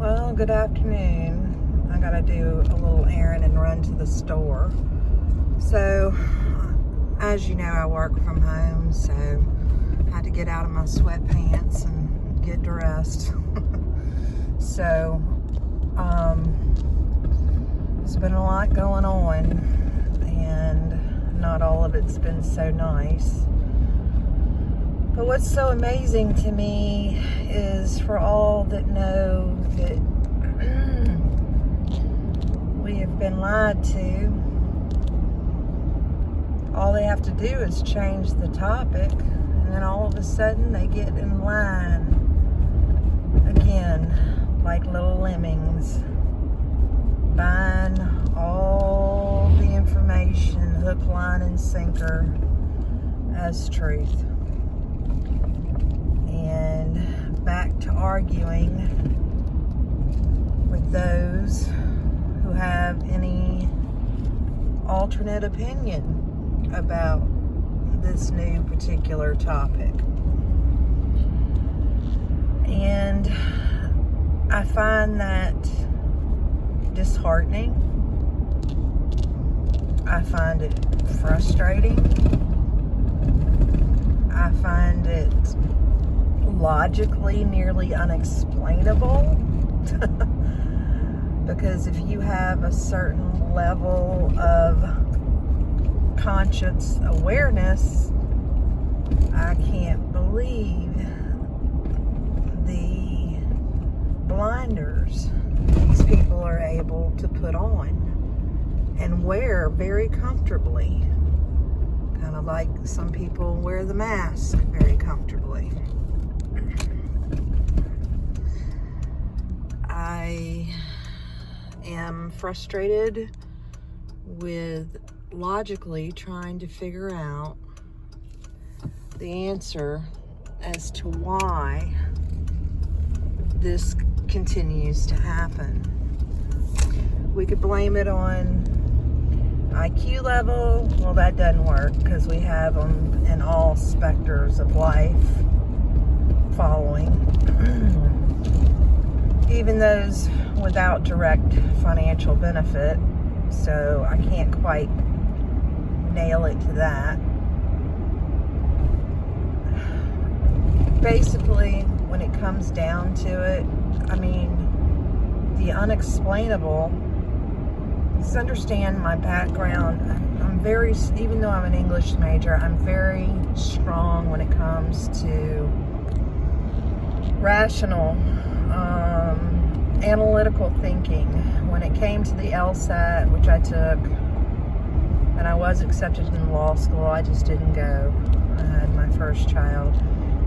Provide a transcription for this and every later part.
Well, good afternoon. I gotta do a little errand and run to the store. So, as you know, I work from home, so I had to get out of my sweatpants and get dressed. So, there's been a lot going on, and not all of it's been so nice. But what's so amazing to me is for all that know that we have been lied to, all they have to do is change the topic, and then all of a sudden they get in line again, like little lemmings, buying all the information, hook, line, and sinker, as truth. And back to arguing with those who have any alternate opinion about this new particular topic. And I find that disheartening. I find it frustrating. I find it logically nearly unexplainable. Because if you have a certain level of conscious awareness, I can't believe the blinders these people are able to put on and wear very comfortably. Kind of like some people wear the mask very comfortably. I am frustrated with logically trying to figure out the answer as to why this continues to happen. We could blame it on IQ level. Well, that doesn't work because we have them in all specters of life following. Even those without direct financial benefit, so I can't quite nail it to that. Basically, when it comes down to it, I mean, the unexplainable, just understand my background. I'm very, even though I'm an English major, I'm very strong when it comes to rational, analytical thinking. When it came to the LSAT, which I took, and I was accepted in law school, I just didn't go. I had my first child.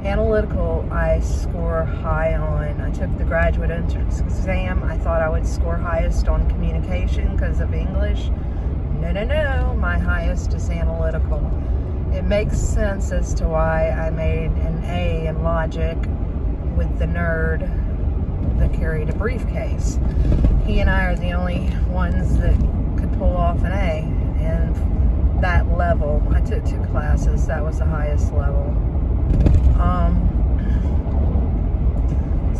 Analytical, I score high on. I took the graduate entrance exam. I thought I would score highest on communication because of English. No. My highest is analytical. It makes sense as to why I made an A in logic with the nerd that carried a briefcase. He and I are the only ones that could pull off an A, and that level, I took 2 classes, that was the highest level.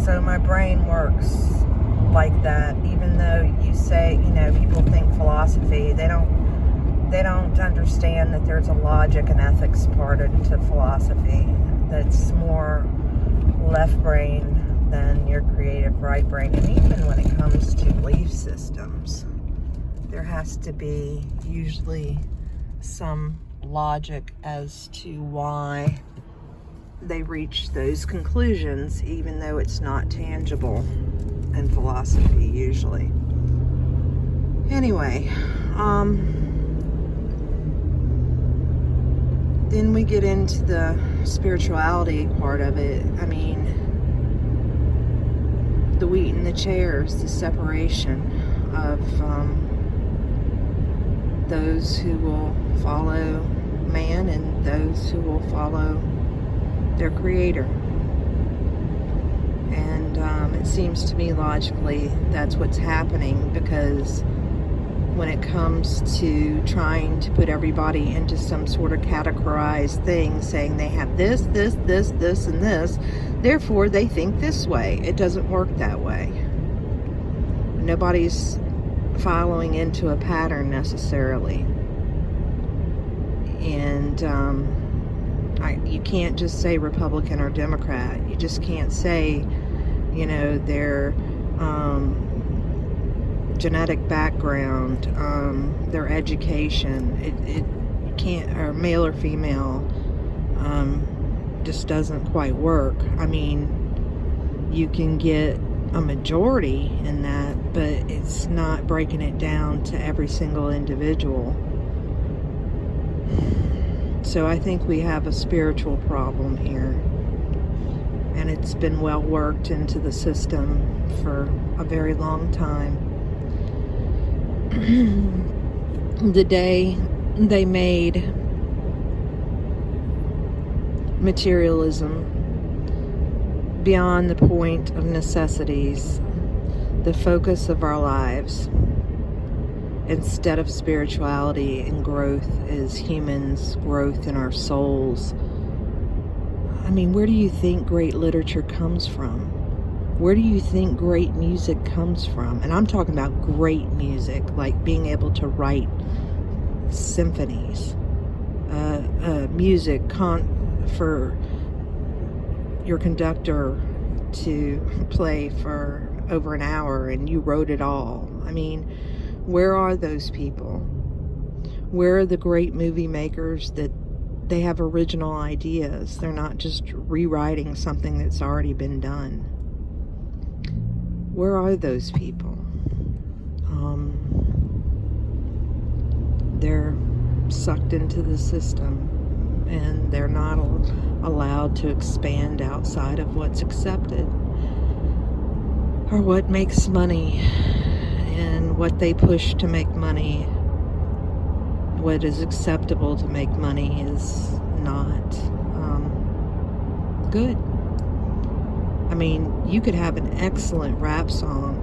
So my brain works like that, even though you say, people think philosophy, they don't understand that there's a logic and ethics part into philosophy that's more left brain than your creative right brain. And even when it comes to belief systems, there has to be usually some logic as to why they reach those conclusions, even though it's not tangible in philosophy usually. Anyway, then we get into the spirituality part of it. I mean, the wheat and the chairs, the separation of those who will follow man and those who will follow their creator. And it seems to me logically that's what's happening, because when it comes to trying to put everybody into some sort of categorized thing, saying they have this, and this, therefore they think this way. It doesn't work that way. Nobody's following into a pattern necessarily. And you can't just say Republican or Democrat. You just can't say, their genetic background, their education. It can't, or male or female, just doesn't quite work. I mean, you can get a majority in that, but it's not breaking it down to every single individual. So I think we have a spiritual problem here, and it's been well worked into the system for a very long time. The day they made materialism beyond the point of necessities the focus of our lives, instead of spirituality and growth as humans, growth in our souls. I mean, where do you think great literature comes from? Where do you think great music comes from? And I'm talking about great music, like being able to write symphonies, music for your conductor to play for over an hour and you wrote it all. I mean, where are those people? Where are the great movie makers that they have original ideas? They're not just rewriting something that's already been done. Where are those people? They're sucked into the system, and they're not allowed to expand outside of what's accepted or what makes money. And what they push to make money, what is acceptable to make money, is not good. I mean, you could have an excellent rap song,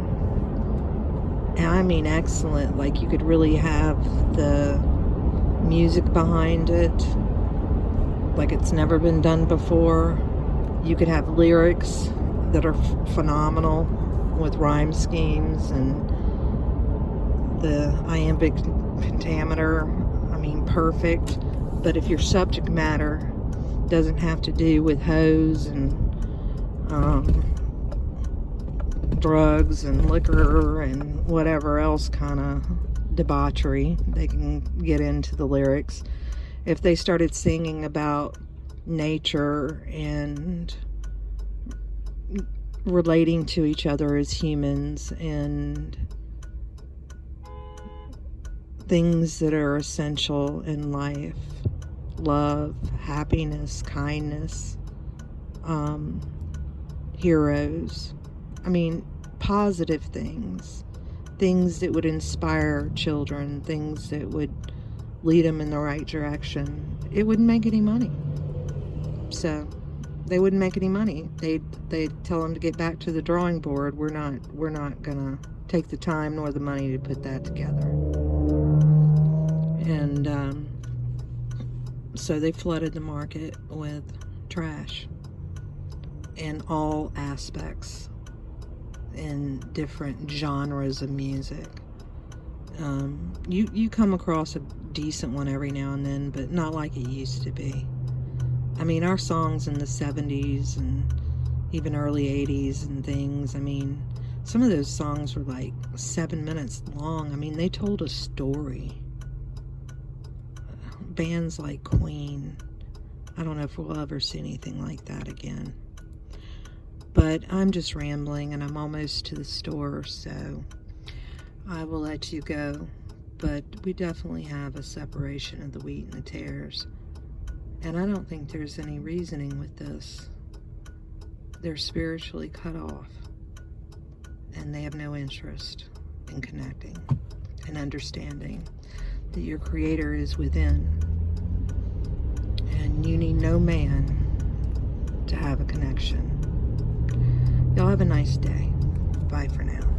and I mean excellent, like you could really have the music behind it like it's never been done before. You could have lyrics that are phenomenal with rhyme schemes and the iambic pentameter, I mean, perfect. But if your subject matter doesn't have to do with hoes and drugs and liquor and whatever else kind of debauchery they can get into the lyrics, if they started singing about nature and relating to each other as humans and things that are essential in life, love, happiness, kindness, heroes, I mean, positive things that would inspire children, things that would lead them in the right direction, it wouldn't make any money. So they wouldn't make any money. They'd tell them to get back to the drawing board. We're not gonna take the time nor the money to put that together. And so they flooded the market with trash in all aspects, in different genres of music. You come across a decent one every now and then, but not like it used to be. I mean, our songs in the 70s and even early 80s and things, I mean, some of those songs were like 7 minutes long. I mean, they told a story. Bands like Queen, I don't know if we'll ever see anything like that again. But I'm just rambling, and I'm almost to the store, so I will let you go. But we definitely have a separation of the wheat and the tares. And I don't think there's any reasoning with this. They're spiritually cut off, and they have no interest in connecting and understanding that your Creator is within, and you need no man to have a connection. Y'all have a nice day. Bye for now.